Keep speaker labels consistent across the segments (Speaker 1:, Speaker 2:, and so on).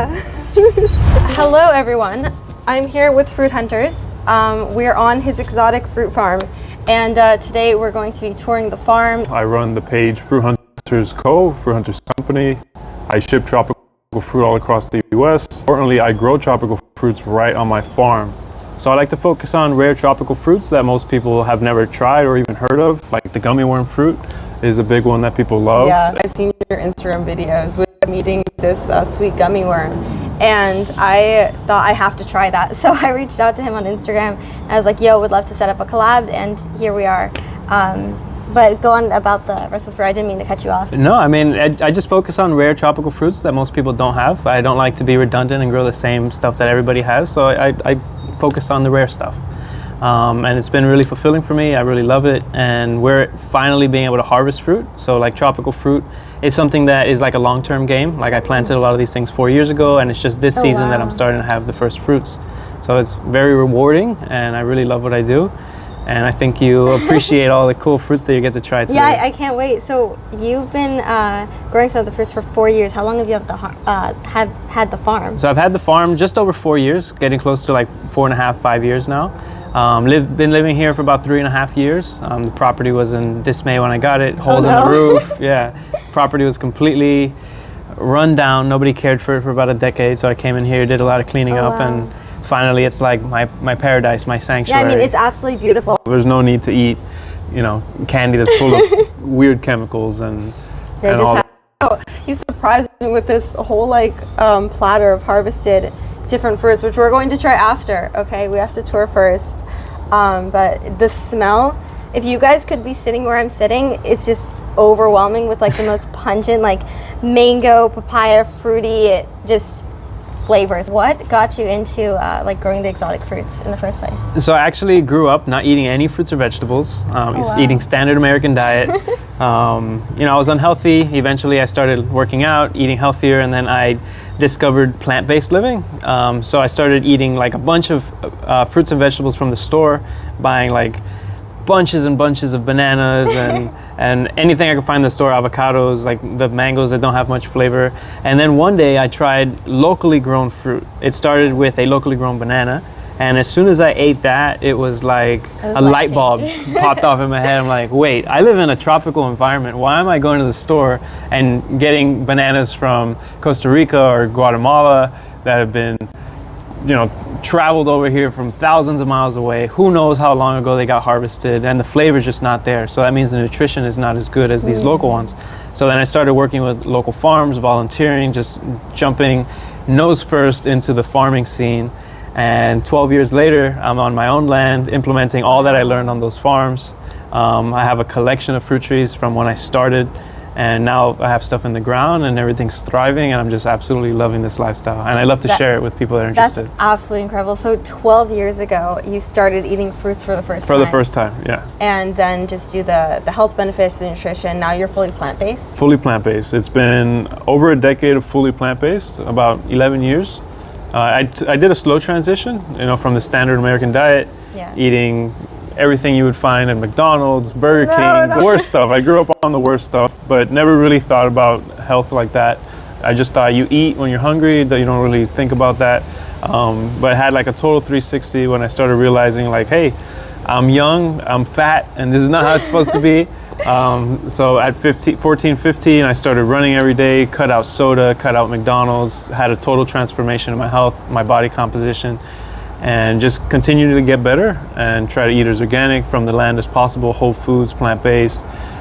Speaker 1: Yeah. Hello, everyone. I'm here with Fruithunters. We're on his exotic fruit farm, and today we're going to be touring the farm.
Speaker 2: I run the page Fruithunters Co., Fruithunters Company. I ship tropical fruit all across the US. Importantly, I grow tropical fruits right on my farm. So I like to focus on rare tropical fruits that most people have never tried or even heard of, like the gummy worm fruit is a big one that people love.
Speaker 1: Yeah, I've seen your Instagram videos with them eating this sweet gummy worm, and I thought I have to try that. So I reached out to him on Instagram, and I was like, yo, would love to set up a collab, and here we are. But go on about the rest of the fruit. I didn't mean to cut you off.
Speaker 3: No, I mean, I just focus on rare tropical fruits that most people don't have. I don't like to be redundant and grow the same stuff that everybody has, so I focus on the rare stuff. And it's been really fulfilling for me. I really love it. And we're finally being able to harvest fruit. So like tropical fruit is something that is like a long-term game. Like I planted a lot of these things 4 years ago, and it's just this season that I'm starting to have the first fruits. So it's very rewarding, and I really love what I do. And I think you appreciate all the cool fruits that you get to try today.
Speaker 1: Yeah, I can't wait. So you've been growing some of the fruits for 4 years. How long have you have had the farm?
Speaker 3: So I've had the farm just over 4 years, getting close to like 4.5, 5 years now. Been living here for about 3.5 years. The property was in dismay when I got it, holes in the roof. Yeah, property was completely run down. Nobody cared for it for about a decade. So I came in here, did a lot of cleaning up, and finally it's like my paradise, my sanctuary.
Speaker 1: Yeah, I mean, it's absolutely beautiful.
Speaker 3: There's no need to eat, candy that's full of weird chemicals and all that.
Speaker 1: Oh, you surprised me with this whole platter of harvested different fruits, which we're going to try after. Okay, we have to tour first. But the smell, if you guys could be sitting where I'm sitting, it's just overwhelming with the most pungent mango, papaya, fruity, just flavors. What got you into growing the exotic fruits in the first place?
Speaker 3: So I actually grew up not eating any fruits or vegetables, eating standard American diet. I was unhealthy. Eventually I started working out, eating healthier, and then I discovered plant-based living. So I started eating a bunch of fruits and vegetables from the store, buying bunches and bunches of bananas and anything I could find in the store, avocados, the mangoes that don't have much flavor. And then one day I tried locally grown fruit. It started with a locally grown banana. And as soon as I ate that, it was like a light bulb popped off in my head. I'm like, wait, I live in a tropical environment. Why am I going to the store and getting bananas from Costa Rica or Guatemala that have been, traveled over here from thousands of miles away? Who knows how long ago they got harvested, and the flavor's just not there. So that means the nutrition is not as good as these local ones. So then I started working with local farms, volunteering, just jumping nose first into the farming scene. And 12 years later, I'm on my own land, implementing all that I learned on those farms. I have a collection of fruit trees from when I started, and now I have stuff in the ground and everything's thriving, and I'm just absolutely loving this lifestyle. And I love to share it with people that are interested.
Speaker 1: That's absolutely incredible. So 12 years ago, you started eating fruits for the first time.
Speaker 2: For the first time, yeah.
Speaker 1: And then just do the health benefits, the nutrition. Now you're fully plant-based?
Speaker 2: Fully plant-based. It's been over a decade of fully plant-based, about 11 years. I did a slow transition, from the standard American diet, eating everything you would find at McDonald's, Burger King, the worst stuff. I grew up on the worst stuff, but never really thought about health like that. I just thought you eat when you're hungry, that you don't really think about that. But I had a total 360 when I started realizing hey, I'm young, I'm fat, and this is not how it's supposed to be. So at 14, 15, I started running every day, cut out soda, cut out McDonald's, had a total transformation in my health, my body composition, and just continued to get better and try to eat as organic from the land as possible, whole foods, plant-based,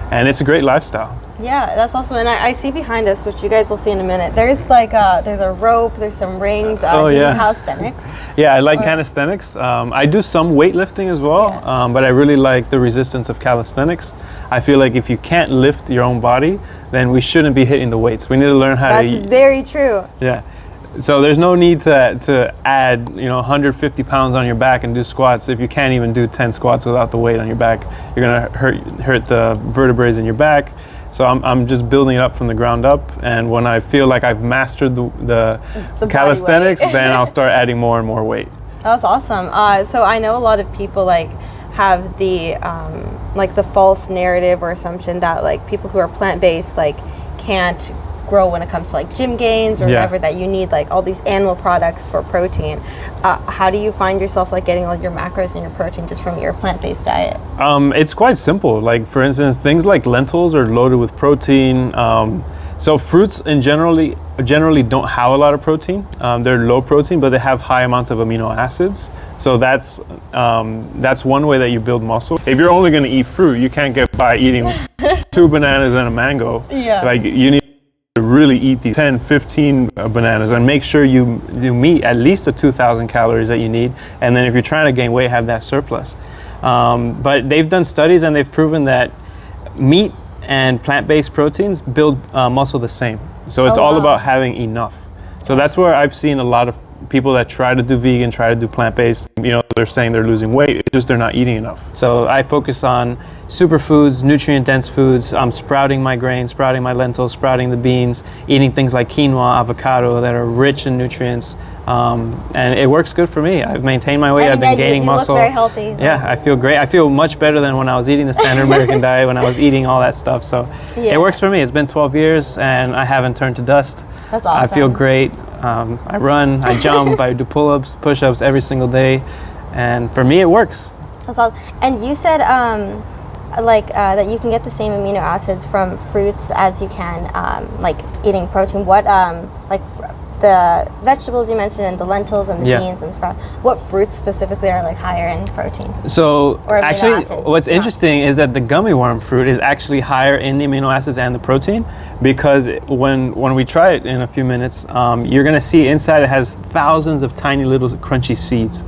Speaker 2: and it's a great lifestyle.
Speaker 1: Yeah, that's awesome. And I see behind us, which you guys will see in a minute, there's there's a rope, there's some rings. Do you do calisthenics?
Speaker 2: Yeah, I like calisthenics. I do some weightlifting as well, but I really like the resistance of calisthenics. I feel like if you can't lift your own body, then we shouldn't be hitting the weights. We need to learn how to eat.
Speaker 1: That's very true.
Speaker 2: Yeah. So there's no need to add 150 pounds on your back and do squats if you can't even do 10 squats without the weight on your back. You're gonna hurt the vertebrae in your back. So I'm just building it up from the ground up, and when I feel like I've mastered the calisthenics, then I'll start adding more and more weight.
Speaker 1: That's awesome. So I know a lot of people have the the false narrative or assumption that people who are plant-based can't grow when it comes to like gym gains or whatever, that you need like all these animal products for protein. How do you find yourself like getting all your macros and your protein just from your plant-based diet?
Speaker 2: It's quite simple. Like for instance, things like lentils are loaded with protein. So fruits in generally don't have a lot of protein. They're low protein, but they have high amounts of amino acids. So that's one way that you build muscle. If you're only going to eat fruit, you can't get by eating 2 bananas and a mango.
Speaker 1: Yeah.
Speaker 2: Like you need to really eat these 10, 15 bananas and make sure you meet at least the 2,000 calories that you need. And then if you're trying to gain weight, have that surplus. But they've done studies and they've proven that meat and plant-based proteins build muscle the same. So it's all about having enough. So that's where I've seen a lot of people that try to do vegan, try to do plant-based, they're saying they're losing weight, it's just they're not eating enough. So I focus on superfoods, nutrient-dense foods. I'm sprouting my grains, sprouting my lentils, sprouting the beans, eating things like quinoa, avocado that are rich in nutrients. And it works good for me. I've maintained my weight. I've been gaining muscle.
Speaker 1: You look very healthy.
Speaker 2: Yeah, I feel great. I feel much better than when I was eating the standard American diet, when I was eating all that stuff. So it works for me. It's been 12 years and I haven't turned to dust.
Speaker 1: That's awesome.
Speaker 2: I feel great. I run, I jump, I do pull-ups, push-ups every single day. And for me, it works.
Speaker 1: That's awesome. And you said that you can get the same amino acids from fruits as you can like eating protein. What the vegetables you mentioned and the lentils and the beans and sprouts, what fruits specifically are like higher in protein?
Speaker 2: So actually
Speaker 1: acids,
Speaker 2: what's interesting is that the gummy worm fruit is actually higher in the amino acids and the protein, because when we try it in a few minutes, you're gonna see inside it has thousands of tiny little crunchy seeds.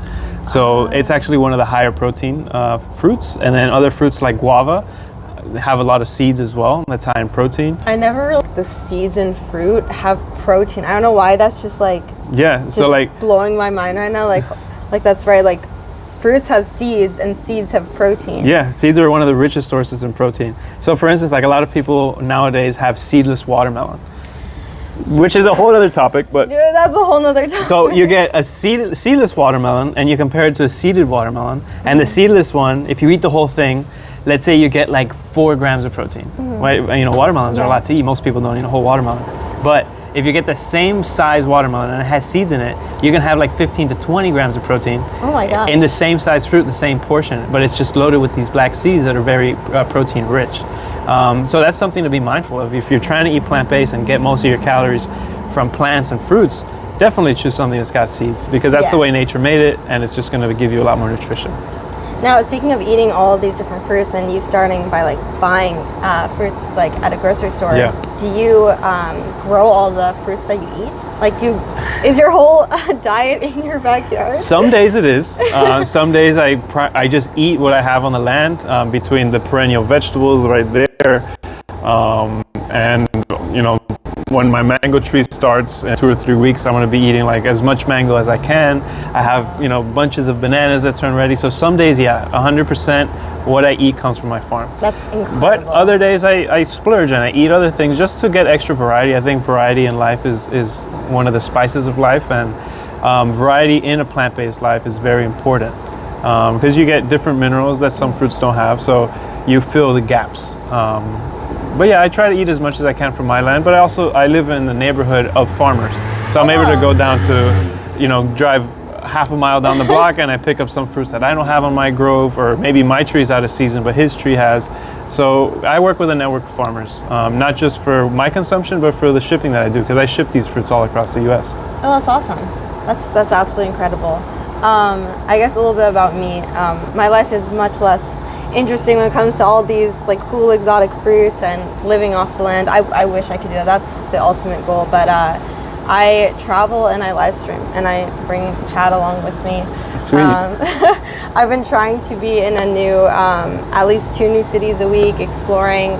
Speaker 2: So it's actually one of the higher protein fruits. And then other fruits like guava have a lot of seeds as well. That's high in protein.
Speaker 1: I never realized the seeds in fruit have protein. I don't know why. That's just like blowing my mind right now. Like that's right. Like fruits have seeds and seeds have protein.
Speaker 2: Yeah, seeds are one of the richest sources in protein. So for instance, like a lot of people nowadays have seedless watermelon, which is a whole other topic, but
Speaker 1: that's a whole nother topic.
Speaker 2: So you get a seedless watermelon and you compare it to a seeded watermelon, and the seedless one, if you eat the whole thing, let's say you get like 4 grams of protein. Right? Watermelons are a lot to eat. Most people don't eat a whole watermelon. But if you get the same size watermelon and it has seeds in it, you can have like 15 to 20 grams of protein.
Speaker 1: Oh my God.
Speaker 2: In the same size fruit, the same portion, but it's just loaded with these black seeds that are very protein rich. So that's something to be mindful of. If you're trying to eat plant-based and get most of your calories from plants and fruits, definitely choose something that's got seeds, because that's the way nature made it, and it's just going to give you a lot more nutrition.
Speaker 1: Now, speaking of eating all of these different fruits and you starting by like buying fruits like at a grocery store, do you grow all the fruits that you eat? Like, is your whole diet in your backyard?
Speaker 2: Some days it is. Some days I just eat what I have on the land, between the perennial vegetables right there, and when my mango tree starts in 2 or 3 weeks, I'm going to be eating like as much mango as I can. I have bunches of bananas that turn ready. So some days, 100% what I eat comes from my farm.
Speaker 1: That's incredible.
Speaker 2: But other days I splurge and I eat other things just to get extra variety. I think variety in life is one of the spices of life, and variety in a plant-based life is very important, because you get different minerals that some fruits don't have, so you fill the gaps. But I try to eat as much as I can from my land, but I live in a neighborhood of farmers. So I'm able to go down to, drive half a mile down the block and I pick up some fruits that I don't have on my grove, or maybe my tree's out of season, but his tree has. So I work with a network of farmers, not just for my consumption, but for the shipping that I do, because I ship these fruits all across the U.S.
Speaker 1: Oh, that's awesome. That's absolutely incredible. I guess a little bit about me. My life is much less interesting when it comes to all these like cool exotic fruits and living off the land. I wish I could do that. That's the ultimate goal. But I travel and I live stream and I bring Chad along with me.
Speaker 2: Sweet.
Speaker 1: I've been trying to be in a new, at least 2 new cities a week, exploring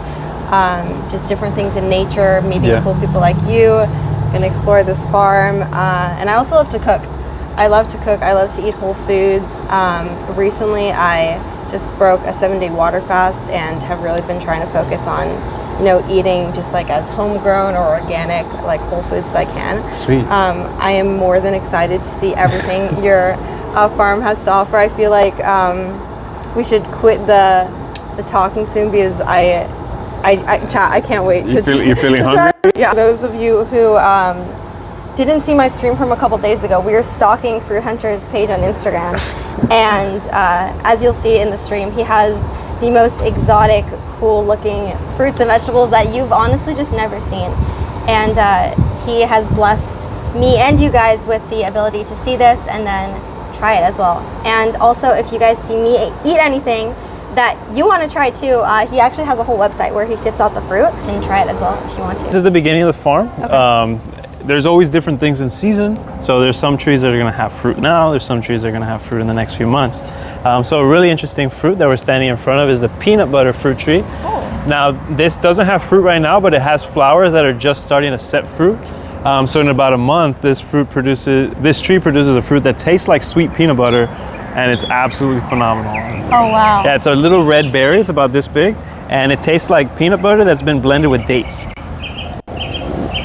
Speaker 1: just different things in nature, meeting cool people like you, gonna explore this farm. And I also love to cook. I love to cook. I love to eat whole foods. Recently, I just broke a 7-day water fast and have really been trying to focus on, eating just like as homegrown or organic, like whole foods as I can.
Speaker 2: Sweet.
Speaker 1: I am more than excited to see everything your farm has to offer. I feel like we should quit the talking soon, because Chat, I can't wait.
Speaker 2: You're feeling hungry?
Speaker 1: Yeah. Those of you who didn't see my stream from a couple days ago, we were stalking Fruithunters' page on Instagram, and as you'll see in the stream, he has the most exotic, cool-looking fruits and vegetables that you've honestly just never seen. And he has blessed me and you guys with the ability to see this and then try it as well. And also, if you guys see me eat anything that you want to try too, he actually has a whole website where he ships out the fruit. You can try it as well if you want to.
Speaker 2: This is the beginning of the farm. Okay. There's always different things in season. So there's some trees that are gonna have fruit now, there's some trees that are gonna have fruit in the next few months. So a really interesting fruit that we're standing in front of is the peanut butter fruit tree. Oh. Now, this doesn't have fruit right now, but it has flowers that are just starting to set fruit. So in about a month, this tree produces a fruit that tastes like sweet peanut butter, and it's absolutely phenomenal.
Speaker 1: Oh, wow.
Speaker 2: Yeah, it's a little red berry, it's about this big, and it tastes like peanut butter that's been blended with dates.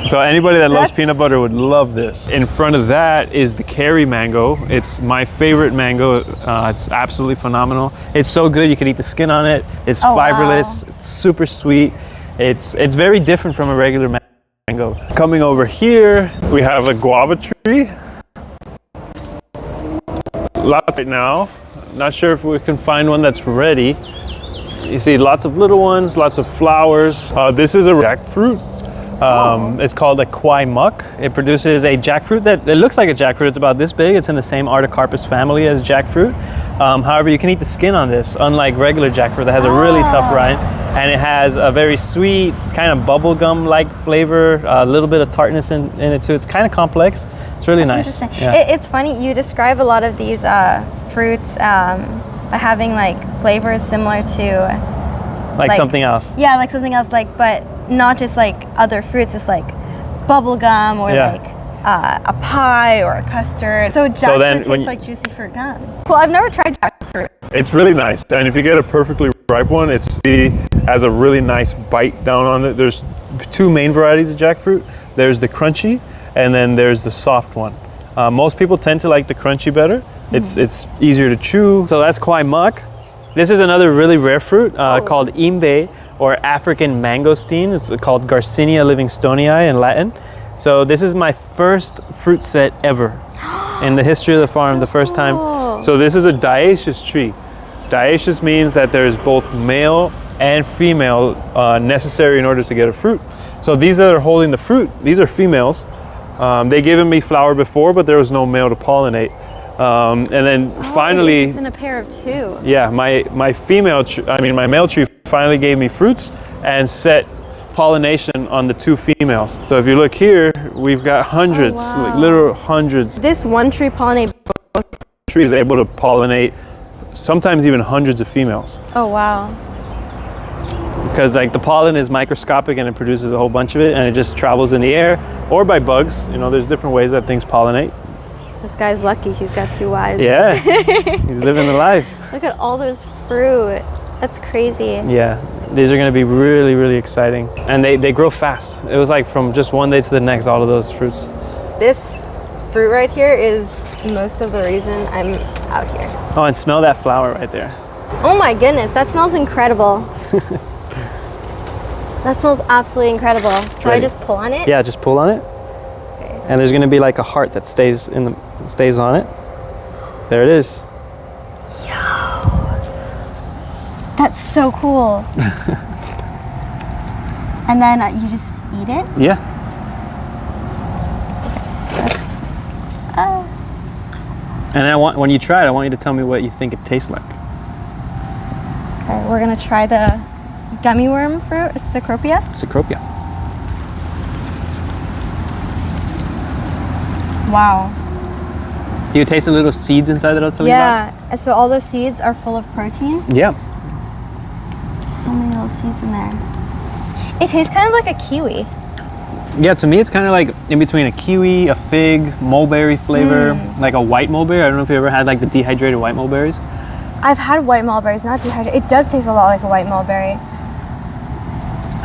Speaker 2: So anybody that loves peanut butter would love this. In front of that is the Kerry mango. It's my favorite mango. It's absolutely phenomenal. It's so good, you can eat the skin on it. It's fiberless, wow. It's super sweet. It's very different from a regular mango. Coming over here, we have a guava tree. Lots right now. Not sure if we can find one that's ready. You see lots of little ones, lots of flowers. This is a jackfruit. It's called a kwai muck. It produces a jackfruit that it looks like a jackfruit. It's about this big. It's in the same Artocarpus family as jackfruit. However, you can eat the skin on this, unlike regular jackfruit that has a really tough rind. And it has a very sweet, kind of bubblegum-like flavor, a little bit of tartness in it too. It's kind of complex. It's really nice.
Speaker 1: Interesting. Yeah. It's funny, you describe a lot of these fruits by having like flavors similar to
Speaker 2: like something else.
Speaker 1: Yeah, like something else, like, but not just like other fruits. It's like bubble gum or like a pie or a custard. So jackfruit tastes like juicy fruit gum. Cool. I've never tried jackfruit.
Speaker 2: It's really nice, and if you get a perfectly ripe one, it has a really nice bite down on it. There's two main varieties of jackfruit. There's the crunchy, and then there's the soft one. Most people tend to like the crunchy better. It's easier to chew. So that's kwai muck. This is another really rare fruit called imbe, or African mangosteen. It's called Garcinia livingstonii in Latin. So this is my first fruit set ever in the history of the farm, the first time. So this is a dioecious tree. Dioecious means that there's both male and female necessary in order to get a fruit. So these that are holding the fruit, these are females. They given me flower before, but there was no male to pollinate. And then finally,
Speaker 1: it's in a pair of two.
Speaker 2: Yeah, my male tree finally gave me fruits and set pollination on the two females. So if you look here, we've got hundreds, like literal hundreds.
Speaker 1: This one tree pollinates.
Speaker 2: Tree is able to pollinate sometimes even hundreds of females.
Speaker 1: Oh wow.
Speaker 2: Because like the pollen is microscopic and it produces a whole bunch of it, and it just travels in the air or by bugs. You know, there's different ways that things pollinate.
Speaker 1: This guy's lucky, he's got two wives.
Speaker 2: Yeah, he's living the life.
Speaker 1: Look at all this fruit. That's crazy.
Speaker 2: Yeah, these are gonna be really, really exciting. And they grow fast. It was like from just one day to the next, all of those fruits.
Speaker 1: This fruit right here is most of the reason I'm out here.
Speaker 2: Oh, and smell that flower right there.
Speaker 1: Oh my goodness, that smells incredible. That smells absolutely incredible. So I just pull on it?
Speaker 2: Yeah, just pull on it. Okay. And there's gonna be like a heart that stays on it. There it is.
Speaker 1: Yo, that's so cool. And then you just eat it?
Speaker 2: Yeah. And when you try it, I want you to tell me what you think it tastes like.
Speaker 1: Okay, we're gonna try the gummy worm fruit, Cecropia.
Speaker 2: Cecropia.
Speaker 1: Wow.
Speaker 2: Do you taste the little seeds inside that I was telling you about?
Speaker 1: Yeah, so all the seeds are full of protein.
Speaker 2: Yeah.
Speaker 1: So many little seeds in there. It tastes kind of like a kiwi.
Speaker 2: Yeah, to me it's kind of like in between a kiwi, a fig, mulberry flavor, like a white mulberry. I don't know if you ever had like the dehydrated white mulberries.
Speaker 1: I've had white mulberries, not dehydrated. It does taste a lot like a white mulberry.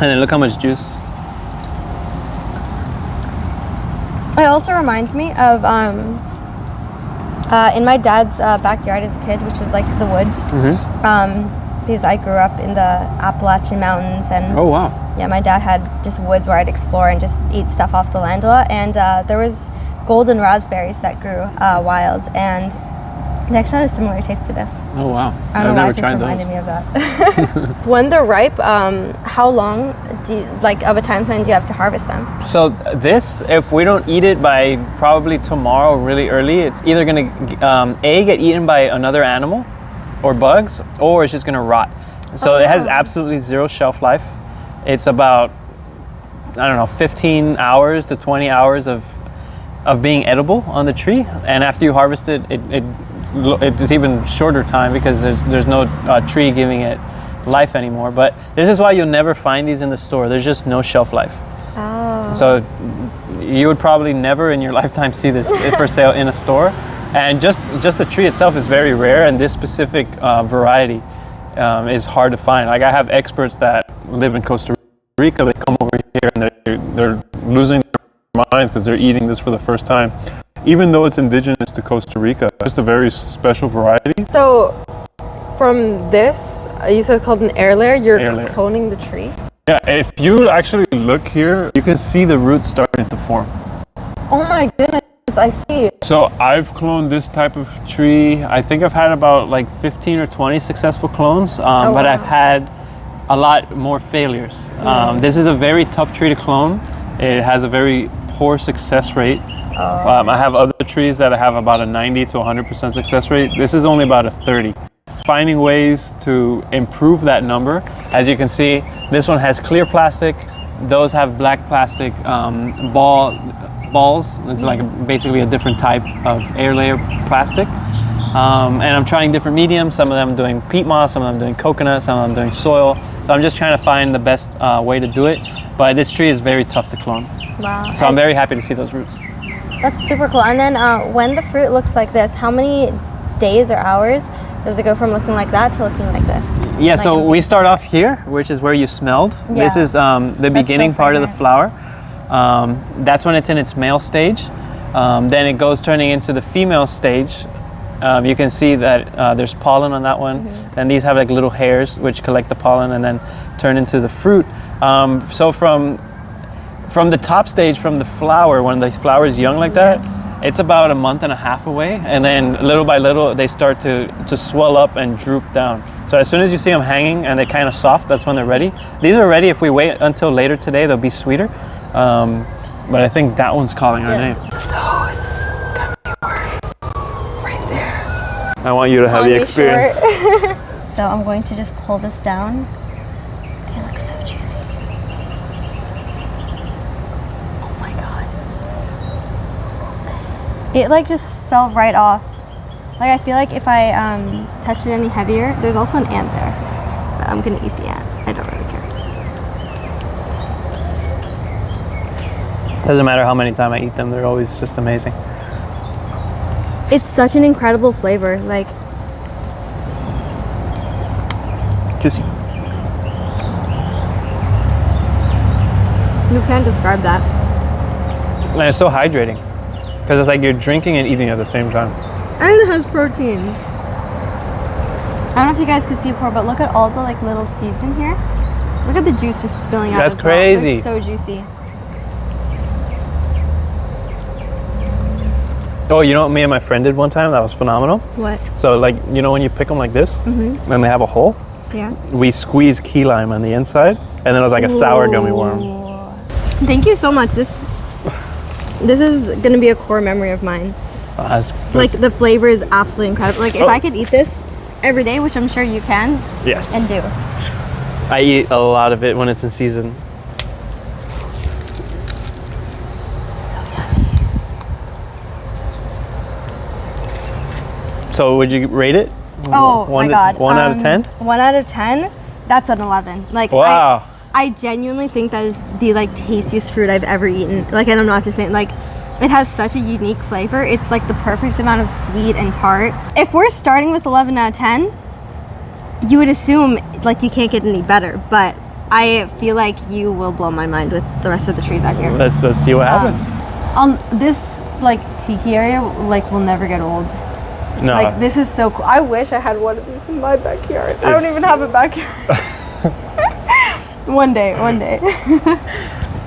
Speaker 2: And then look how much juice.
Speaker 1: It also reminds me of in my dad's backyard as a kid, which was like the woods. because I grew up in the Appalachian Mountains, and
Speaker 3: Oh wow.
Speaker 1: yeah, my dad had just woods where I'd explore and just eat stuff off the land a lot. And there was golden raspberries that grew wild, and they actually had a similar taste to this.
Speaker 3: Oh wow.
Speaker 1: I don't know why it just reminded me of that. When they're ripe, how long of a time plan do you have to harvest them?
Speaker 3: So this, if we don't eat it by probably tomorrow really early, it's either gonna get eaten by another animal or bugs, or it's just gonna rot. So it has absolutely zero shelf life. It's about, I don't know, 15 hours to 20 hours of being edible on the tree, and after you harvest it, it's even shorter time because there's no tree giving it life anymore. But this is why you'll never find these in the store. There's just no shelf life.
Speaker 1: Oh.
Speaker 3: So you would probably never in your lifetime see this for sale in a store. And just the tree itself is very rare, and this specific variety is hard to find. Like I have experts that live in Costa Rica, they come over here and they're losing their minds because they're eating this for the first time. Even though it's indigenous to Costa Rica, it's just a very special variety.
Speaker 1: So from this, you said it's called an air layer, you're
Speaker 2: Air layer.
Speaker 1: cloning the tree?
Speaker 2: Yeah, if you actually look here, you can see the roots starting to form.
Speaker 1: Oh my goodness, I see.
Speaker 2: So I've cloned this type of tree. I think I've had about like 15 or 20 successful clones, but
Speaker 1: wow.
Speaker 2: I've had a lot more failures. This is a very tough tree to clone. It has a very poor success rate. I have other trees that have about a 90 to 100% success rate. This is only about a 30. Finding ways to improve that number. As you can see, this one has clear plastic. Those have black plastic balls. It's like basically a different type of air layer plastic. And I'm trying different mediums. Some of them doing peat moss, some of them doing coconut, some of them doing soil. So I'm just trying to find the best way to do it. But this tree is very tough to clone.
Speaker 1: Wow.
Speaker 2: So I'm very happy to see those roots.
Speaker 1: That's super cool. And then when the fruit looks like this, how many days or hours does it go from looking like that to looking like this?
Speaker 3: Yeah,
Speaker 1: Like
Speaker 3: so we start off here, which is where you smelled.
Speaker 1: Yeah.
Speaker 3: This is the beginning part of the
Speaker 1: fragrant.
Speaker 3: flower. That's when it's in its male stage. Then it goes turning into the female stage. You can see that there's pollen on that one. And these have like little hairs which collect the pollen and then turn into the fruit. So from the top stage, from the flower, when the flower is young like that, it's about a month and a half away, and then little by little they start to swell up and droop down. So as soon as you see them hanging and they're kind of soft, that's when they're ready. These are ready. If we wait until later today, they'll be sweeter. But I think that one's calling our name.
Speaker 1: Those gummy worms right there.
Speaker 2: I want you to have the experience.
Speaker 1: So I'm going to just pull this down. They look so juicy. Oh my god. It like just fell right off. Like I feel like if I touch it any heavier, there's also an ant there. But I'm gonna eat the ant. I don't really care.
Speaker 3: Doesn't matter how many times I eat them, they're always just amazing.
Speaker 1: It's such an incredible flavor. Like
Speaker 3: Juicy.
Speaker 1: you can't describe that.
Speaker 3: And it's so hydrating because it's like you're drinking and eating at the same time.
Speaker 1: And it has protein. I don't know if you guys could see before, but look at all the like little seeds in here. Look at the juice just spilling out.
Speaker 3: That's
Speaker 1: as well.
Speaker 3: crazy.
Speaker 1: They're so juicy.
Speaker 3: Oh, you know what me and my friend did one time? That was phenomenal.
Speaker 1: What?
Speaker 3: So like, you know when you pick them like this and they have a hole?
Speaker 1: Yeah.
Speaker 3: We squeeze key lime on the inside and then it was like a sour gummy worm.
Speaker 1: Thank you so much. This is gonna be a core memory of mine. Like the flavor is absolutely incredible. Like if I could eat this every day, which I'm sure you can,
Speaker 3: yes,
Speaker 1: and do.
Speaker 3: I eat a lot of it when it's in season.
Speaker 1: So yummy.
Speaker 3: So would you rate it?
Speaker 1: Oh my god.
Speaker 3: 1 out of 10?
Speaker 1: 1 out of 10. That's an 11. Like
Speaker 3: wow.
Speaker 1: I genuinely think that is the like tastiest fruit I've ever eaten. Like, and I'm not just saying, like, it has such a unique flavor. It's like the perfect amount of sweet and tart. If we're starting with 11 out of 10, you would assume like you can't get any better, but I feel like you will blow my mind with the rest of the trees out here.
Speaker 3: Let's see what happens.
Speaker 1: This like tiki area like will never get old.
Speaker 2: No.
Speaker 1: Like, this is so cool. I wish I had one of these in my backyard. I don't even have a backyard. One day.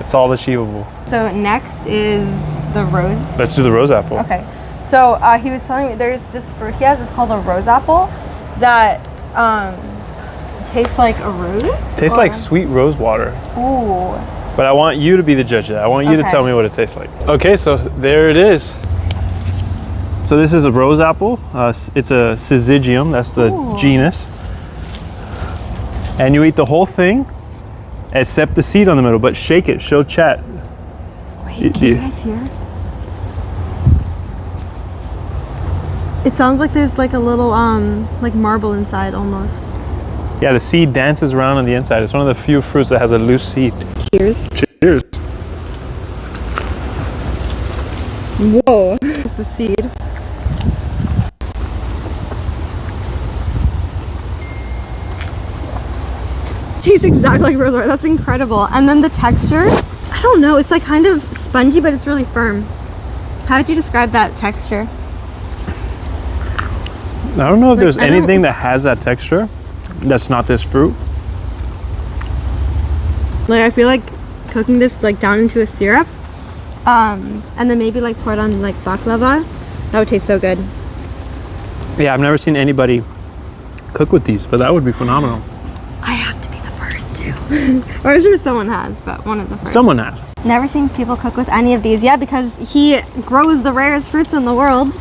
Speaker 2: It's all achievable.
Speaker 1: So next is the rose.
Speaker 2: Let's do the rose apple.
Speaker 1: Okay. So he was telling me there's this fruit he has. It's called a rose apple that tastes like a rose.
Speaker 2: Tastes like sweet rose water.
Speaker 1: Ooh.
Speaker 2: But I want you to be the judge of that. I want you to tell me what it tastes like. Okay, so there it is. So this is a rose apple. It's a syzygium. That's the genus. And you eat the whole thing, except the seed on the middle. But shake it. Show chat.
Speaker 1: Wait, can you guys hear? It sounds like there's like a little like marble inside almost.
Speaker 2: Yeah, the seed dances around on the inside. It's one of the few fruits that has a loose seed.
Speaker 1: Cheers.
Speaker 2: Cheers.
Speaker 1: Whoa. It's the seed. Tastes exactly like rose water. That's incredible. And then the texture, I don't know. It's like kind of spongy, but it's really firm. How would you describe that texture?
Speaker 2: I don't know if there's anything that has that texture that's not this fruit.
Speaker 1: Like, I feel like cooking this like down into a syrup, and then maybe like pour it on like baklava. That would taste so good.
Speaker 2: Yeah, I've never seen anybody cook with these, but that would be phenomenal.
Speaker 1: I have to be the first to. Or I'm sure someone has, but one of the first.
Speaker 2: Someone has.
Speaker 1: Never seen people cook with any of these. Yeah, because he grows the rarest fruits in the world.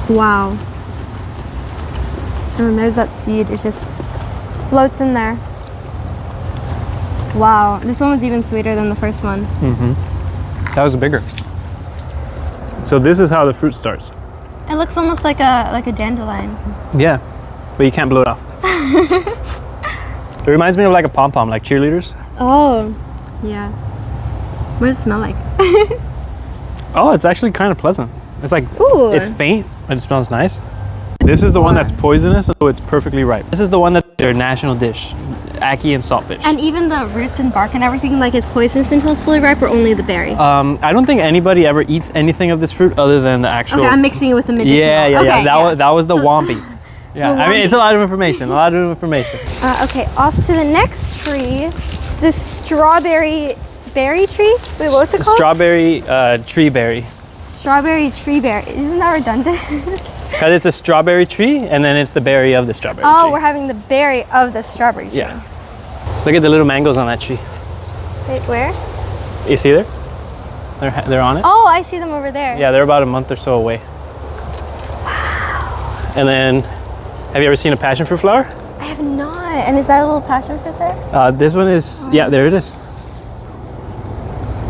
Speaker 1: Wow. And then there's that seed. It just floats in there. Wow. This one was even sweeter than the first one.
Speaker 2: That was bigger. So this is how the fruit starts.
Speaker 1: It looks almost like a dandelion.
Speaker 2: Yeah, but you can't blow it off. It reminds me of like a pom-pom, like cheerleaders.
Speaker 1: Oh, yeah. What does it smell like?
Speaker 2: Oh, it's actually kind of pleasant. It's like,
Speaker 1: Ooh.
Speaker 2: it's faint, but it smells nice. This is the one that's poisonous, so it's perfectly ripe. This is the one that's their national dish, ackee and saltfish.
Speaker 1: And even the roots and bark and everything, like it's poisonous until it's fully ripe, or only the berry?
Speaker 2: I don't think anybody ever eats anything of this fruit other than the actual.
Speaker 1: Okay, I'm mixing it with the medicinal.
Speaker 2: Yeah. That was the wampy. Yeah,
Speaker 1: The
Speaker 2: I mean, it's a
Speaker 1: wampy.
Speaker 2: lot of information.
Speaker 1: Okay, off to the next tree. The strawberry berry tree? Wait, what's it called?
Speaker 2: Strawberry tree berry.
Speaker 1: Strawberry tree berry. Isn't that redundant?
Speaker 2: Because it's a strawberry tree, and then it's the berry of the strawberry tree.
Speaker 1: Oh, we're having the berry of the strawberry tree.
Speaker 2: Yeah. Look at the little mangoes on that tree.
Speaker 1: Wait, where?
Speaker 2: You see there? They're on it.
Speaker 1: Oh, I see them over there.
Speaker 2: Yeah, they're about a month or so away. Wow. And then, have you ever seen a passion fruit flower?
Speaker 1: I have not. And is that a little passion fruit there?
Speaker 2: This one is, yeah, there it is.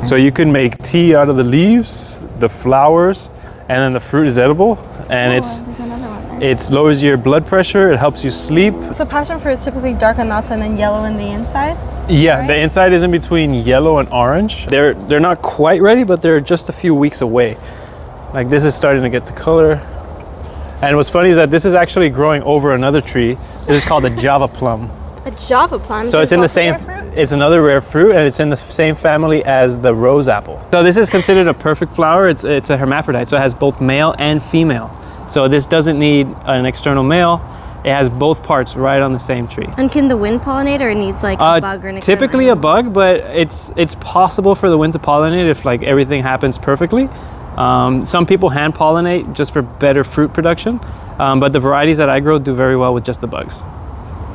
Speaker 2: So you can make tea out of the leaves, the flowers, and then the fruit is edible. And
Speaker 1: there's another one there.
Speaker 2: it lowers your blood pressure, it helps you sleep.
Speaker 1: So passion fruit is typically dark on the outside and then yellow in the inside?
Speaker 2: Yeah,
Speaker 1: Right.
Speaker 2: the inside is in between yellow and orange. They're not quite ready, but they're just a few weeks away. Like this is starting to get to color. And what's funny is that this is actually growing over another tree. This is called a Java plum.
Speaker 1: A Java plum?
Speaker 2: So it's in the same, it's another rare fruit, and it's in the same family as the rose apple. So this is considered a perfect flower. It's a hermaphrodite, so it has both male and female. So this doesn't need an external male. It has both parts right on the same tree.
Speaker 1: And can the wind pollinate, or it needs like a bug or an external
Speaker 2: Typically a
Speaker 1: animal?
Speaker 2: bug, but it's possible for the wind to pollinate if like everything happens perfectly. Some people hand pollinate just for better fruit production, but the varieties that I grow do very well with just the bugs.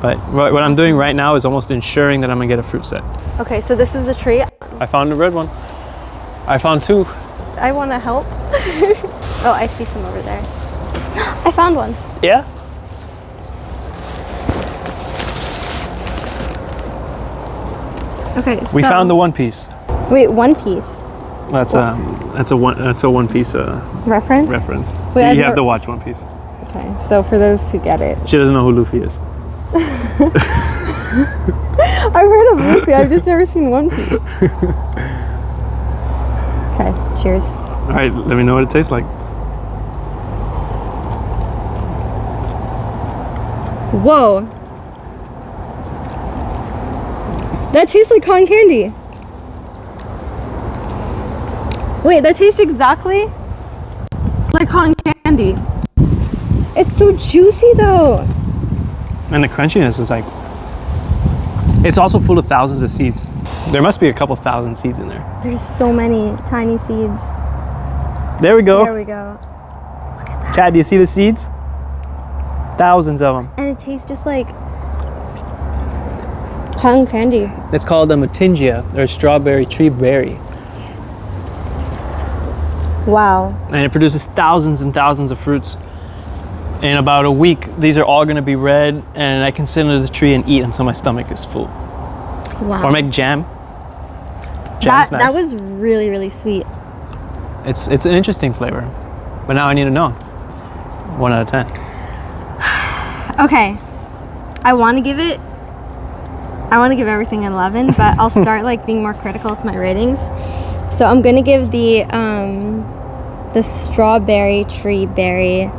Speaker 2: But what I'm doing right now is almost ensuring that I'm gonna get a fruit set.
Speaker 1: Okay, so this is the tree.
Speaker 2: I found a red one. I found two.
Speaker 1: I want to help. Oh, I see some over there. I found one.
Speaker 2: Yeah?
Speaker 1: Okay,
Speaker 2: We found the one piece.
Speaker 1: Wait, one piece.
Speaker 2: That's a one piece
Speaker 1: Reference?
Speaker 2: reference.
Speaker 1: Wait, I've
Speaker 2: you have
Speaker 1: never-
Speaker 2: to watch One Piece.
Speaker 1: Okay, so for those who get it.
Speaker 2: She doesn't know who Luffy is.
Speaker 1: I've heard of Luffy, I've just never seen One Piece. Okay, cheers.
Speaker 2: All right, let me know what it tastes like.
Speaker 1: Whoa. That tastes like cotton candy. Wait, that tastes exactly like cotton candy. It's so juicy though.
Speaker 3: And the crunchiness is like, it's also full of thousands of seeds. There must be a couple thousand seeds in there.
Speaker 1: There's so many tiny seeds.
Speaker 3: There we go.
Speaker 1: There we go. Look at that.
Speaker 3: Chad, do you see the seeds? Thousands of them.
Speaker 1: And it tastes just like cotton candy.
Speaker 3: It's called a mutingia, or strawberry tree berry.
Speaker 1: Wow.
Speaker 3: And it produces thousands and thousands of fruits. In about a week, these are all gonna be red, and I can sit under the tree and eat until my stomach is full.
Speaker 1: Wow.
Speaker 3: Or make jam.
Speaker 1: That
Speaker 3: Jam's nice.
Speaker 1: was really, really sweet.
Speaker 3: It's an interesting flavor, but now I need to know. 1 out of 10.
Speaker 1: Okay. I want to give everything an 11, but I'll start like being more critical with my ratings. So I'm gonna give the strawberry tree berry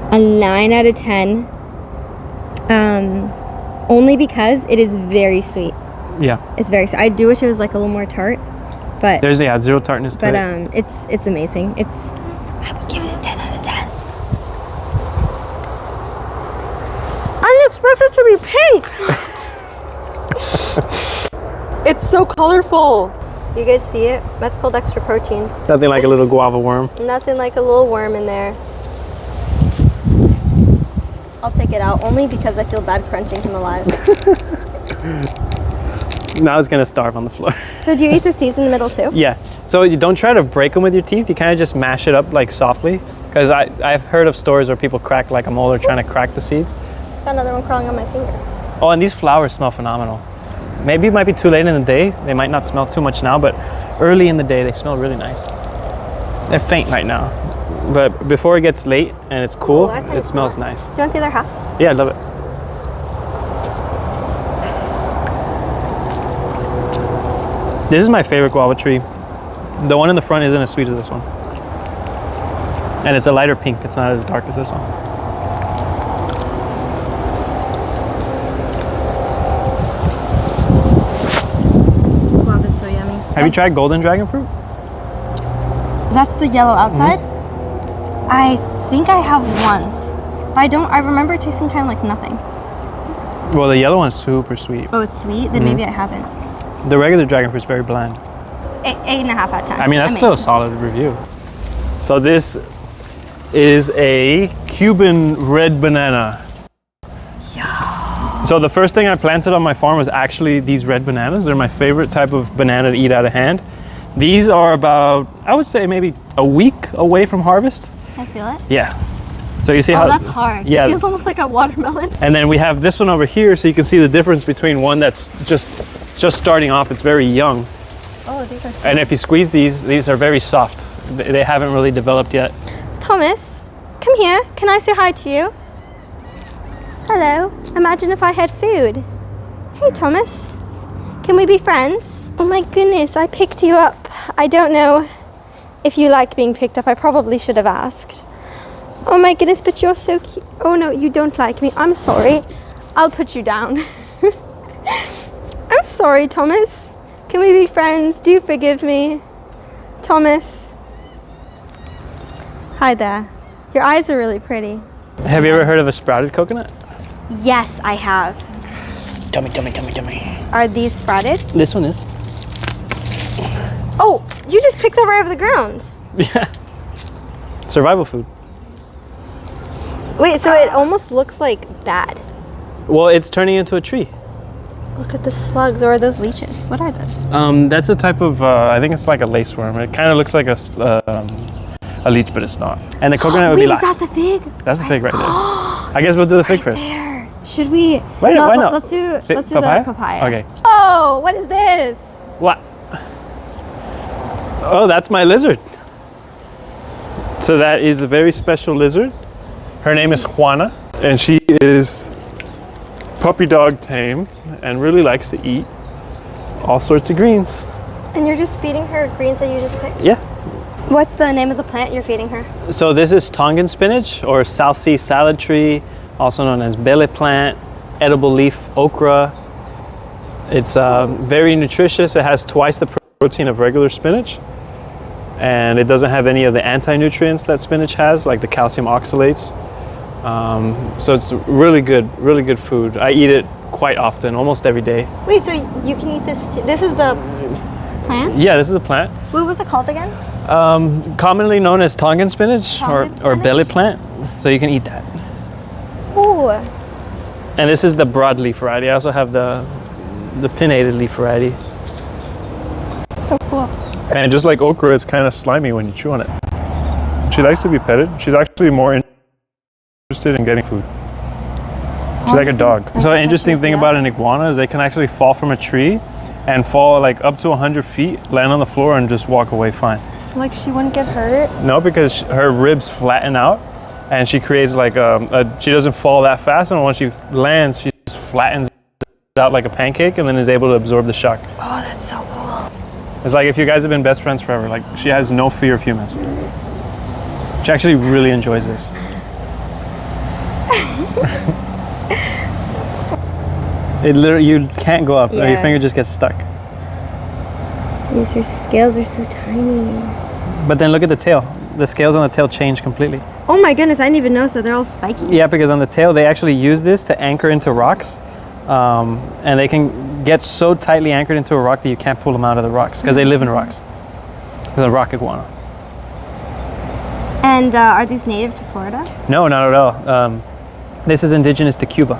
Speaker 1: a 9 out of 10. Only because it is very sweet.
Speaker 3: Yeah.
Speaker 1: It's very sweet. I do wish it was like a little more tart, but
Speaker 3: There's zero tartness to
Speaker 1: but
Speaker 3: it.
Speaker 1: it's amazing. I would give it a 10 out of 10. I didn't expect it to be pink. It's so colorful. You guys see it? That's called extra protein.
Speaker 3: Nothing like a little guava worm.
Speaker 1: Nothing like a little worm in there. I'll take it out only because I feel bad crunching him alive.
Speaker 3: Now it's gonna starve on the floor.
Speaker 1: So do you eat the seeds in the middle too?
Speaker 3: Yeah. So you don't try to break them with your teeth. You kind of just mash it up like softly. Because I've heard of stories where people crack like a molar trying to crack the seeds.
Speaker 1: Got another one crawling on my finger.
Speaker 3: Oh, and these flowers smell phenomenal. Maybe it might be too late in the day. They might not smell too much now, but early in the day they smell really nice. They're faint right now. But before it gets late and it's cool,
Speaker 1: Ooh, I kinda
Speaker 3: it smells
Speaker 1: smell it.
Speaker 3: nice.
Speaker 1: Do you want the other half?
Speaker 3: Yeah, I love it. This is my favorite guava tree. The one in the front isn't as sweet as this one. And it's a lighter pink. It's not as dark as this one.
Speaker 1: Wow, that's so yummy.
Speaker 3: Have you tried golden dragon fruit?
Speaker 1: That's the yellow outside? I think I have once. But I remember it tasting kind of like nothing.
Speaker 3: Well, the yellow one's super sweet.
Speaker 1: Oh, it's sweet? Then maybe I haven't.
Speaker 3: The regular dragon fruit's very bland.
Speaker 1: 8.5 out of 10.
Speaker 3: I mean, that's still a solid review. So this is a Cuban red banana. So the first thing I planted on my farm was actually these red bananas. They're my favorite type of banana to eat out of hand. These are about, I would say maybe a week away from harvest.
Speaker 1: Can I feel it?
Speaker 3: Yeah. So you see how
Speaker 1: that's hard.
Speaker 3: Yeah.
Speaker 1: It feels almost like a watermelon.
Speaker 3: And then we have this one over here, so you can see the difference between one that's just starting off. It's very young.
Speaker 1: Oh, these are so
Speaker 3: And if you squeeze these are very soft. They haven't really developed yet.
Speaker 1: Thomas, come here. Can I say hi to you? Hello. Imagine if I had food. Hey, Thomas. Can we be friends? Oh my goodness, I picked you up. I don't know if you like being picked up. I probably should have asked. Oh my goodness, but you're so cute. Oh no, you don't like me. I'm sorry. I'll put you down. I'm sorry, Thomas. Can we be friends? Do you forgive me? Thomas. Hi there. Your eyes are really pretty.
Speaker 3: Have you ever heard of a sprouted coconut?
Speaker 1: Yes, I have.
Speaker 3: Tummy, tummy, tummy, tummy.
Speaker 1: Are these sprouted?
Speaker 3: This one is.
Speaker 1: Oh, you just picked that right off the ground.
Speaker 3: Yeah. Survival food.
Speaker 1: Wait, so it almost looks like bad.
Speaker 3: Well, it's turning into a tree.
Speaker 1: Look at the slugs, or are those leeches? What are those?
Speaker 3: That's a type of, I think it's like a laceworm. It kind of looks like a leech, but it's not. And the coconut would
Speaker 1: Wait,
Speaker 3: be
Speaker 1: is
Speaker 3: last.
Speaker 1: that the fig?
Speaker 3: That's the fig right there. I guess we'll do the fig first.
Speaker 1: There. Should we?
Speaker 3: Why not?
Speaker 1: Let's do
Speaker 3: Papaya?
Speaker 1: the papaya.
Speaker 3: Okay.
Speaker 1: Oh, what is this?
Speaker 3: What? Oh, that's my lizard. So that is a very special lizard. Her name is Juana, and she is puppy dog tame and really likes to eat all sorts of greens.
Speaker 1: And you're just feeding her greens that you just picked?
Speaker 3: Yeah.
Speaker 1: What's the name of the plant you're feeding her?
Speaker 3: So this is Tongan spinach, or South Sea salad tree, also known as bele plant, edible leaf okra. It's very nutritious. It has twice the
Speaker 2: protein of regular spinach, and it doesn't have any of the anti-nutrients that spinach has, like the calcium oxalates. So it's really good food. I eat it quite often, almost every day.
Speaker 1: Wait, so you can eat this too? This is the plant?
Speaker 2: Yeah, this is a plant.
Speaker 1: What was it called again?
Speaker 2: Commonly known as Tongan spinach,
Speaker 1: Tongan
Speaker 2: or
Speaker 1: spinach?
Speaker 2: belly plant. So you can eat that.
Speaker 1: Ooh.
Speaker 2: And this is the broadleaf variety. I also have the pinnated leaf variety.
Speaker 1: So cool.
Speaker 2: And just like okra, it's kind of slimy when you chew on it. She likes to be petted. She's actually more interested in getting food. She's like a dog. So an interesting thing about an iguana is they can actually fall from a tree and fall like up to 100 feet, land on the floor, and just walk away fine.
Speaker 1: Like she wouldn't get hurt?
Speaker 2: No, because her ribs flatten out, and she creates like she doesn't fall that fast, and when she lands, she just flattens out like a pancake and then is able to absorb the shock.
Speaker 1: Oh, that's so cool.
Speaker 2: It's like if you guys have been best friends forever, like she has no fear of humans. She actually really enjoys this. It literally, you can't go up, or your finger just gets stuck.
Speaker 1: These scales are so tiny.
Speaker 3: But then look at the tail. The scales on the tail change completely.
Speaker 1: Oh my goodness, I didn't even notice that they're all spiky.
Speaker 3: Yeah, because on the tail, they actually use this to anchor into rocks. And they can get so tightly anchored into a rock that you can't pull them out of the rocks because they live in rocks. It's a rock iguana.
Speaker 1: And are these native to Florida?
Speaker 3: No, not at all. This is indigenous to Cuba.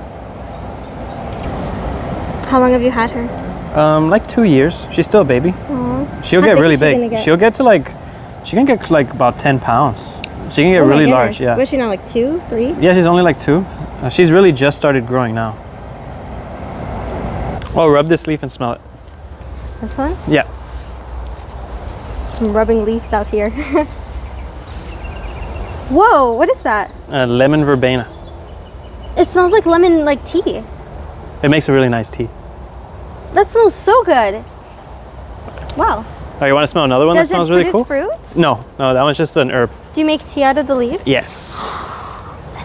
Speaker 1: How long have you had her?
Speaker 3: Like 2 years. She's still a baby.
Speaker 1: Aww.
Speaker 3: She'll
Speaker 1: How
Speaker 3: get
Speaker 1: big
Speaker 3: really
Speaker 1: is she
Speaker 3: big.
Speaker 1: gonna get?
Speaker 3: She can get like about 10 pounds. She can get
Speaker 1: Oh my
Speaker 3: really
Speaker 1: goodness.
Speaker 3: large, yeah.
Speaker 1: What's she now, like 2, 3?
Speaker 3: Yeah, she's only like 2. She's really just started growing now. Well, rub this leaf and smell it.
Speaker 1: This one?
Speaker 3: Yeah.
Speaker 1: I'm rubbing leaves out here. Whoa, what is that?
Speaker 3: Lemon verbena.
Speaker 1: It smells like lemon, like tea.
Speaker 3: It makes a really nice tea.
Speaker 1: That smells so good. Wow.
Speaker 3: Oh, you want to smell another one
Speaker 1: Does
Speaker 3: that smells
Speaker 1: it
Speaker 3: really
Speaker 1: produce
Speaker 3: cool?
Speaker 1: fruit?
Speaker 3: No, that one's just an herb.
Speaker 1: Do you make tea out of the leaves?
Speaker 3: Yes.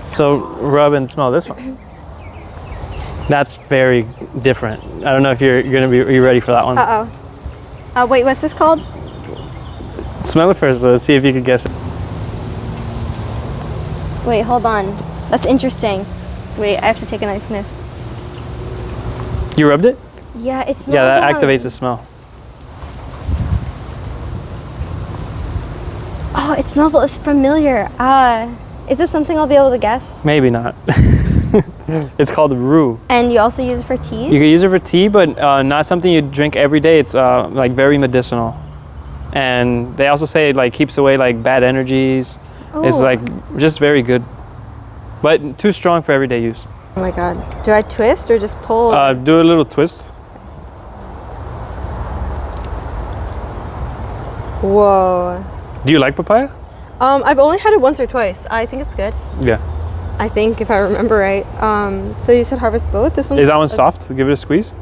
Speaker 3: So rub and smell this one. That's very different. I don't know if are you ready for that one?
Speaker 1: Uh-oh. Wait, what's this called?
Speaker 3: Smell it first, let's see if you can guess it.
Speaker 1: Wait, hold on. That's interesting. Wait, I have to take a nice sniff.
Speaker 3: You rubbed it?
Speaker 1: Yeah, it smells.
Speaker 3: Yeah, that activates the smell.
Speaker 1: Oh, it smells familiar. Is this something I'll be able to guess?
Speaker 3: Maybe not. It's called rue.
Speaker 1: And you also use it for teas?
Speaker 3: You can use it for tea, but not something you drink every day. It's like very medicinal. And they also say it like keeps away like bad energies.
Speaker 1: Oh.
Speaker 3: It's like just very good. But too strong for everyday use.
Speaker 1: Oh my god. Do I twist or just pull?
Speaker 2: Do a little twist.
Speaker 1: Whoa.
Speaker 2: Do you like papaya?
Speaker 1: I've only had it once or twice. I think it's good.
Speaker 2: Yeah.
Speaker 1: I think, if I remember right. So you said harvest both? This one's
Speaker 2: Is that one soft? Give it a squeeze?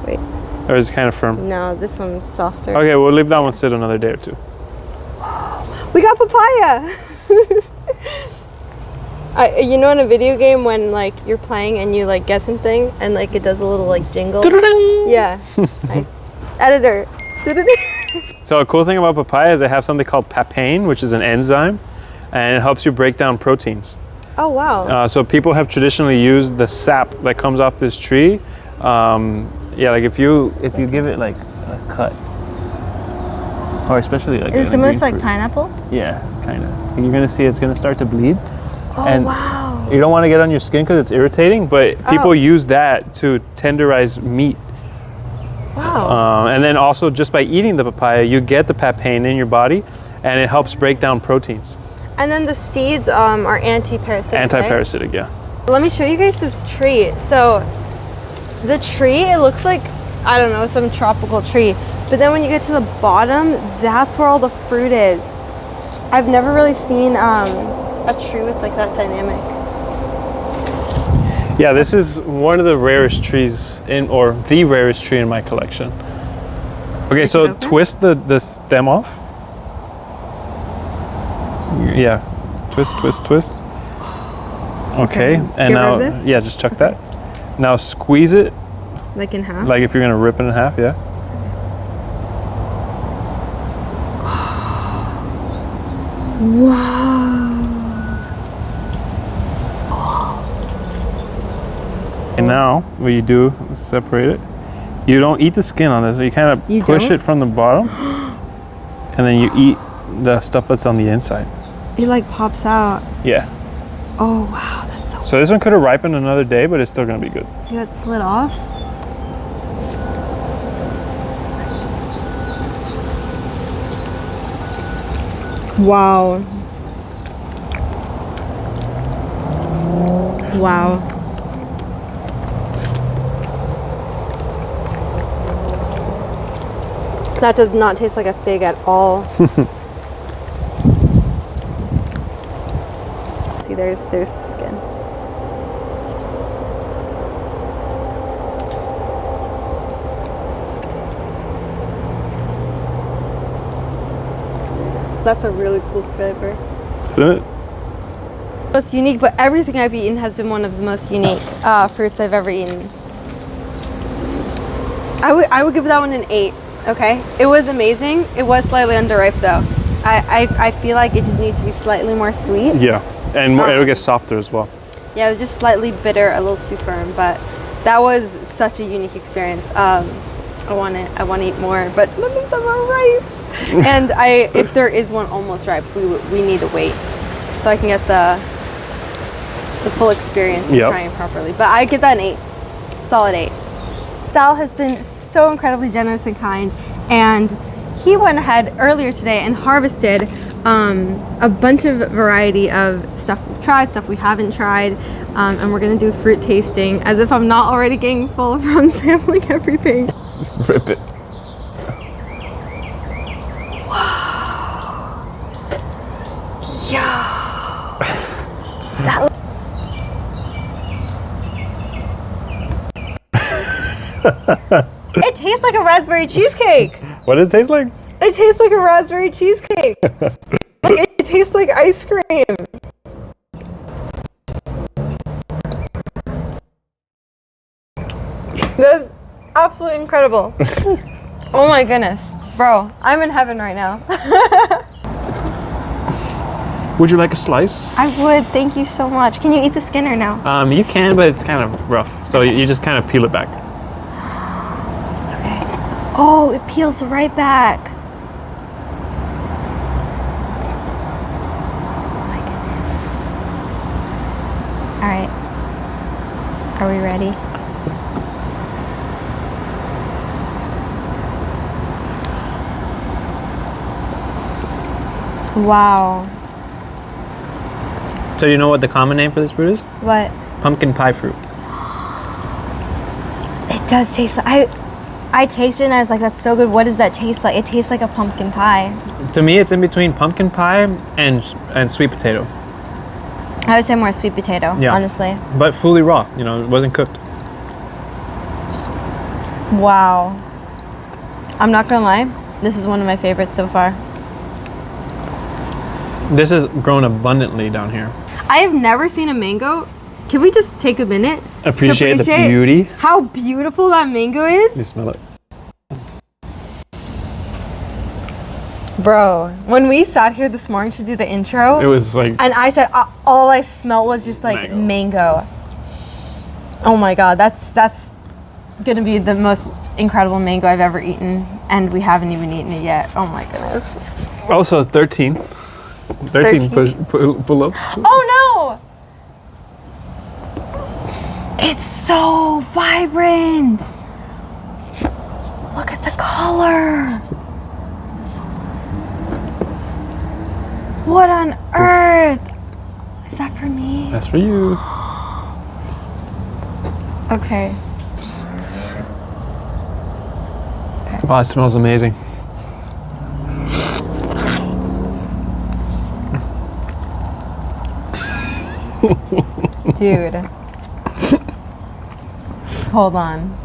Speaker 1: Wait.
Speaker 2: Or is it kind of firm?
Speaker 1: No, this one's softer.
Speaker 2: Okay, we'll leave that one sit another day or two.
Speaker 1: We got papaya! You know in a video game when like you're playing and you like get something and like it does a little like jingle? Yeah. Nice. Editor.
Speaker 2: So a cool thing about papaya is they have something called papain, which is an enzyme, and it helps you break down proteins.
Speaker 1: Oh wow.
Speaker 2: So people have traditionally used the sap that comes off this tree. Yeah, like if you give it like a cut, or especially like
Speaker 1: Is it similar to like
Speaker 2: grapefruit.
Speaker 1: pineapple?
Speaker 2: Yeah, kind of. You're gonna see it's gonna start to bleed.
Speaker 1: Oh
Speaker 2: and
Speaker 1: wow.
Speaker 2: You don't want to get on your skin because it's irritating, but people use that to tenderize meat.
Speaker 1: Wow.
Speaker 2: And then also just by eating the papaya, you get the papain in your body, and it helps break down proteins.
Speaker 1: And then the seeds are anti-parasitic.
Speaker 2: Anti-parasitic, yeah.
Speaker 1: Let me show you guys this tree. So the tree, it looks like, I don't know, some tropical tree. But then when you get to the bottom, that's where all the fruit is. I've never really seen a tree with like that dynamic.
Speaker 2: Yeah, this is one of the rarest trees or the rarest tree in my collection. Okay, so twist the stem off. Yeah, twist. Okay, and now, yeah, just chuck that. Now squeeze it.
Speaker 1: Like in half?
Speaker 2: Like if you're gonna rip it in half, yeah.
Speaker 1: Wow.
Speaker 2: And now, what you do is separate it. You don't eat the skin on this. You kind of push
Speaker 1: don't?
Speaker 2: it from the bottom, and then you eat the stuff that's on the inside.
Speaker 1: It like pops out.
Speaker 2: Yeah.
Speaker 1: Oh wow, that's so.
Speaker 2: So this one could have ripened another day, but it's still gonna be good.
Speaker 1: See how it slid off? Wow. Wow. That does not taste like a fig at all. See, there's the skin. That's a really cool flavor.
Speaker 2: Isn't it?
Speaker 1: It's unique, but everything I've eaten has been one of the most unique fruits I've ever eaten. I would give that one an 8. Okay, it was amazing. It was slightly underripe though. I feel like it just needs to be slightly more sweet.
Speaker 2: Yeah, and more, it'll get softer as well.
Speaker 1: Yeah, it was just slightly bitter, a little too firm, but that was such a unique experience. I want to eat more, but none of them are ripe. And if there is one almost ripe, we need to wait so I can get the full experience of trying it properly. But I get that an 8, solid 8. Sal has been so incredibly generous and kind, and he went ahead earlier today and harvested a bunch of variety of stuff we've tried, stuff we haven't tried, and we're gonna do a fruit tasting as if I'm not already getting full from sampling everything.
Speaker 2: Just rip it.
Speaker 1: Wow. Yeah. That it tastes like a raspberry cheesecake.
Speaker 2: What does it taste like?
Speaker 1: It tastes like a raspberry cheesecake. Like it tastes like ice cream. That's absolutely incredible. Oh my goodness. Bro, I'm in heaven right now.
Speaker 2: Would you like a slice?
Speaker 1: I would, thank you so much. Can you eat the skin or no?
Speaker 2: You can, but it's kind of rough. So you just kind of peel it back.
Speaker 1: Okay. Oh, it peels right back. Oh my goodness. All right. Are we ready? Wow.
Speaker 3: So you know what the common name for this fruit is?
Speaker 1: What?
Speaker 3: Pumpkin pie fruit.
Speaker 1: It does taste like, I tasted it and I was like, that's so good. What does that taste like? It tastes like a pumpkin pie.
Speaker 3: To me, it's in between pumpkin pie and sweet potato.
Speaker 1: I would say more sweet potato, honestly.
Speaker 3: But fully raw, you know, it wasn't cooked.
Speaker 1: Wow. I'm not gonna lie, this is one of my favorites so far.
Speaker 3: This is grown abundantly down here.
Speaker 1: I have never seen a mango. Can we just take a minute
Speaker 2: Appreciate
Speaker 1: to
Speaker 2: the beauty.
Speaker 1: how beautiful that mango is?
Speaker 2: You smell it.
Speaker 1: Bro, when we sat here this morning to do the intro,
Speaker 2: It was like,
Speaker 1: and I said all I smelled was just like mango. Oh my god, that's gonna be the most incredible mango I've ever eaten, and we haven't even eaten it yet. Oh my goodness.
Speaker 2: also 13 pull-ups.
Speaker 1: Oh no! It's so vibrant. Look at the color. What on earth? Is that for me?
Speaker 2: That's for you.
Speaker 1: Okay.
Speaker 2: Wow, it smells amazing.
Speaker 1: Dude. Hold on.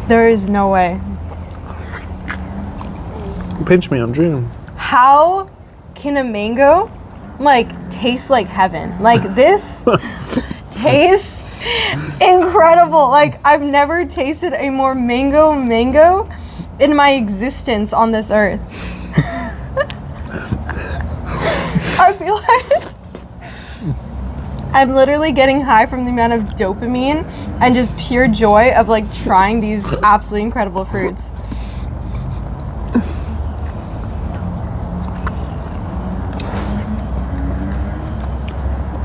Speaker 1: There is no way.
Speaker 2: Pinch me, I'm dreaming.
Speaker 1: How can a mango like taste like heaven? Like this tastes incredible. Like I've never tasted a more mango in my existence on this earth. I feel like I'm literally getting high from the amount of dopamine and just pure joy of like trying these absolutely incredible fruits.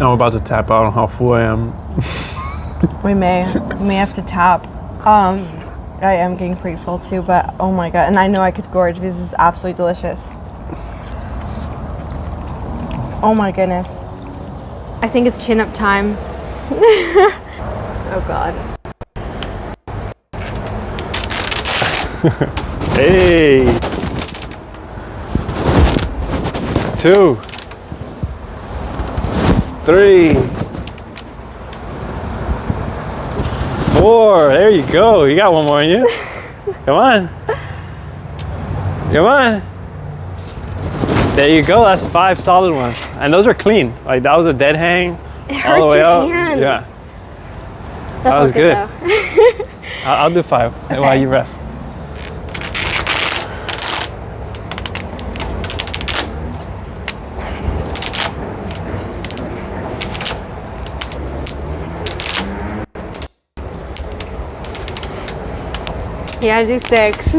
Speaker 2: I'm about to tap out on how full I am.
Speaker 1: We may have to tap. I am getting pretty full too, but oh my god, and I know I could gorge because this is absolutely delicious. Oh my goodness. I think it's chin up time. Oh god.
Speaker 2: Hey! 2, 3, 4. There you go. You got one more in you. Come on. Come on. There you go. That's 5 solid ones. And those are clean. Like that was a dead hang all the way up.
Speaker 1: Hands.
Speaker 2: Yeah.
Speaker 1: That
Speaker 2: was good.
Speaker 1: Though.
Speaker 2: I'll do 5 while you rest.
Speaker 1: You gotta do 6.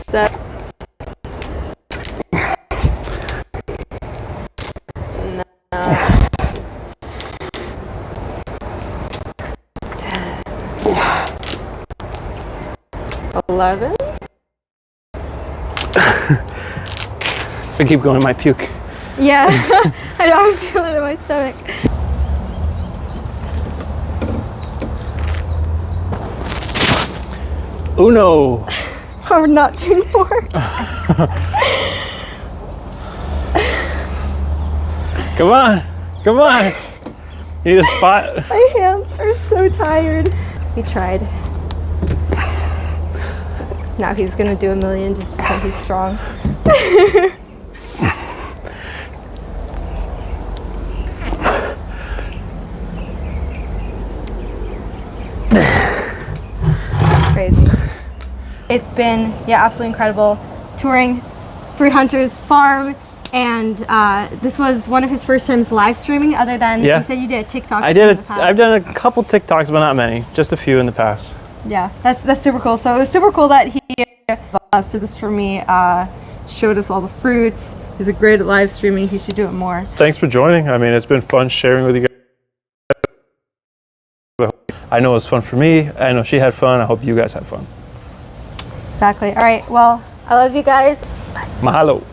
Speaker 1: 7. 11.
Speaker 2: If I keep going, I might puke.
Speaker 1: Yeah, I know, I was feeling it in my stomach.
Speaker 2: Uno.
Speaker 1: We're not doing 4.
Speaker 2: Come on. Come on. You need a spot?
Speaker 1: My hands are so tired. He tried. Now he's gonna do a million just to say he's strong. It's crazy. It's been, yeah, absolutely incredible touring Fruithunters farm, and this was one of his first times live streaming, other than you said you did a TikTok.
Speaker 2: I've done a couple TikToks, but not many. Just a few in the past.
Speaker 1: Yeah, that's super cool. So it was super cool that he did this for me, showed us all the fruits. He's a great at live streaming. He should do it more.
Speaker 2: Thanks for joining. I mean, it's been fun sharing with you guys. I know it was fun for me. I know she had fun. I hope you guys had fun.
Speaker 1: Exactly. All right. Well, I love you guys.
Speaker 2: Mahalo.